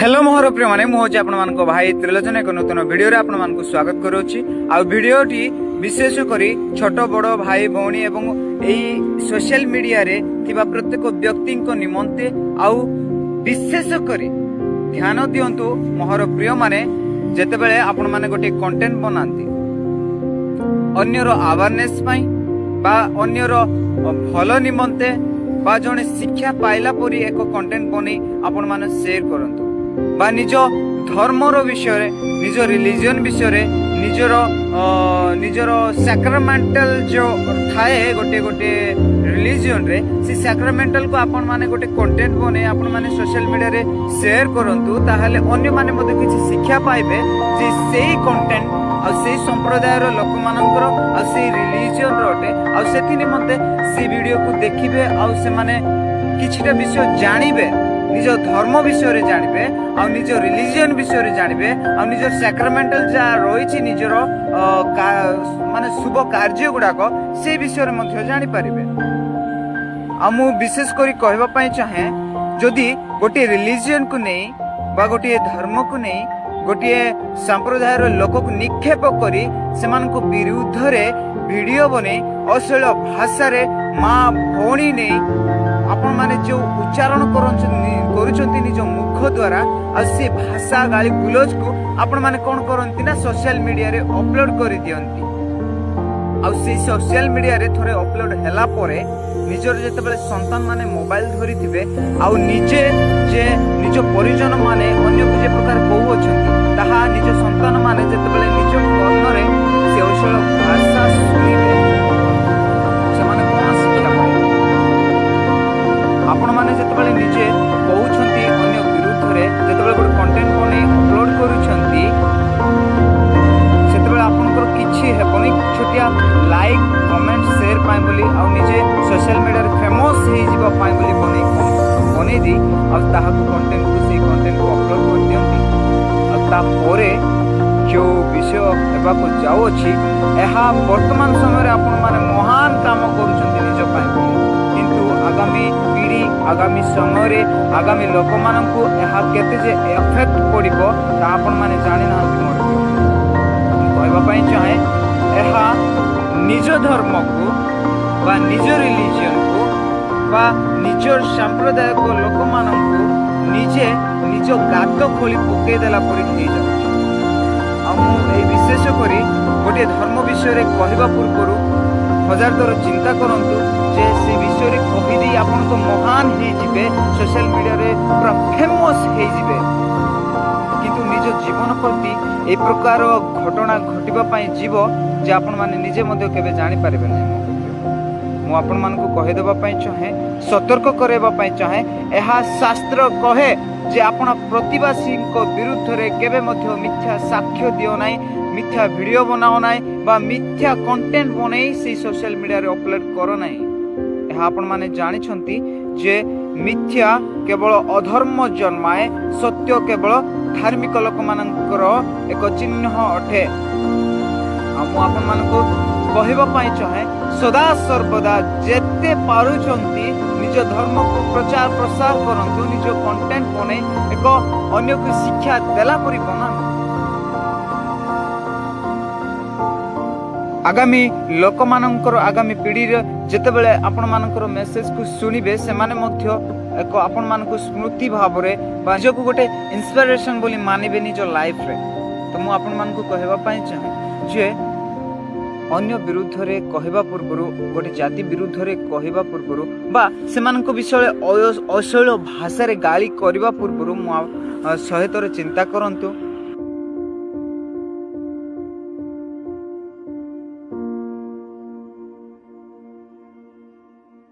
Hello मोहर प्रिय माने मुझे आपण भाई त्रिलोचन एक नूतन वीडियो रे आपण मानक स्वागत करूची आ वीडियोटी विशेष करी छोट बड़ भाई भौणी एवं एई सोशल मीडिया रे थिबा प्रत्येक व्यक्ति को निमंते आउ विशेष करी ध्यान दियंतु मोहर प्रिय माने जेतेबेले आपण माने गोटे कंटेंट बनांती अन्यर अवेयरनेस पई बा अन्यर भलो निमंते बा जने शिक्षा पाइला परी एक कंटेंट बनी आपण माने शेयर करंतु बा निज धर्मर विषय निज रिलीजन विषय निजर सैक्रामेंटल जो थाए गोटे गोटे रिलीजन रे से सैक्रामेंटल को आपण माने गोटे कंटेंट बने आपण माने सोशल मीडिया रे शेयर करंतु ताहाले अन्य माने मध्ये किछि शिक्षा पाइबे जे सेही कंटेंट आ सेही संप्रदायर लोक मानकर आ सेही रिलीजन रोटे आ सेथि निमंते से वीडियो को देखिबे आ से माने किछिटा विषय जानिबे निज धर्म विषय रे जानिबे आ निज रिलीजन विषय रे जानिबे आ निज सैक्रामेंटल जा रहिछि निजर माने शुभ कार्य गुडाक से विषय रे मध्ये जानि परिबे। आ मु विशेष करी कहबा पई चाहे जदि गोटे रिलीजन को नै बा गोटे धर्म को नै गोटे संप्रदायर लोक को निक्षेप करी सेमान को विरुद्ध रे वीडियो बने अश्लील भाषा रे माँ भौणी नै आपण माने जो उच्चारण करूछंती निज मुख द्वारा आ से भाषा गाली गुलोज को आपण माने कोन करंती ना सोशल मीडिया रे अपलोड करि दियंती आ से सोशल मीडिया रे थोरे अपलोड हैला परे निजर जेतेबेले संतान माने मोबाइल धरि थिबे आ निजे जे निज परिजन माने अन्य जे प्रकार कहू अछंती ताहा निज संतान माने जेतेबेले निज कर्म रे से अश्लील भाषा सुनिबे सेमाने कोन शिक्षा पाइबे आपण माने जेतेबेले निजे कहउछंती अन्य विरुद्ध रे जेतेबेले गोटे कंटेंट बने अपलोड करूछंती सेतेबेले आपनकर किछि हेबनी छोटिया लाइक कमेंट शेयर पाइ बोली आ निजे सोशल मीडिया रे फेमस हे जिबा पाइ बोली बने दी आ ताहाको कंटेंट को से कंटेंट को अपलोड कर दियंती आ ता पोरे जो विषय हेबा को जाउ अछि एहा वर्तमान समय रे आपण माने महान काम करूछंती निज पाइ बोली किंतु आगामी पीढ़ी आगामी समय रे आगामी लोक माननकु एहा केते जे इफेक्ट पड़िबो ता आपण माने जानि नांती मोर कहबा पई चाहे एहा निज धर्म को बा निज रिलीजन को बा निज संप्रदाय को लोक माननकु निजे निज गात खोली पके देला परि हे जाउ विशेष करी गोटे धर्म विषय रे कहवा पूर्व हजार थर चिंता करंतु जे से विषय रे कहि दी आपन को महान हे जिबे सोशल मीडिया रे पूरा फेमस हे जिबे किंतु निज जीवन प्रति ए प्रकार घटना घटिबा पई जीव जे आपन माने निजे मध्ये केबे जानि पारिबे नै मु आपन मान को कहि देबा पई चाहे सतर्क करेबा पई चाहे एहा शास्त्र कहे जे आपण प्रतिवासी को विरुद्ध रे केबे मध्ये मिथ्या साक्ष्य दियो नाही मिथ्या वीडियो बनाओ नाही बा मिथ्या कंटेंट बनै से सोशल मीडिया रे अपलोड करो नाही एहा आपण माने जानि छंती जे मिथ्या केवल अधर्म जन्माए सत्य केवल धार्मिक लोक मानकर एक चिन्ह अठे हम आपण मान को कहबा पई चाहे सदा सर्वदा जेते पारुचंती निज धर्म को प्रचार प्रसार करंतु निज कंटेंट बने एक अन्य को शिक्षा देला परि बना आगामी लोक मानकर आगामी पीढ़ी रे जेतेबेले आपण मानकर मेसेज को सुनिबे से माने मध्य एक आपण मान को स्मृति भाव रे बाजो को गोटे इंस्पिरेशन बोली मानिबे निज लाइफ रे तो मु आपण मान को कहबा पई चाहे जे अन्य विरुद्ध रे कहबा पूर्वरु गोटे जाति विरुद्ध रे कहबा पूर्वरु बा सेमानक विषय अश्लील भाषा रे गाली करबा पूर्वरु मु सहित रे चिंता करंतु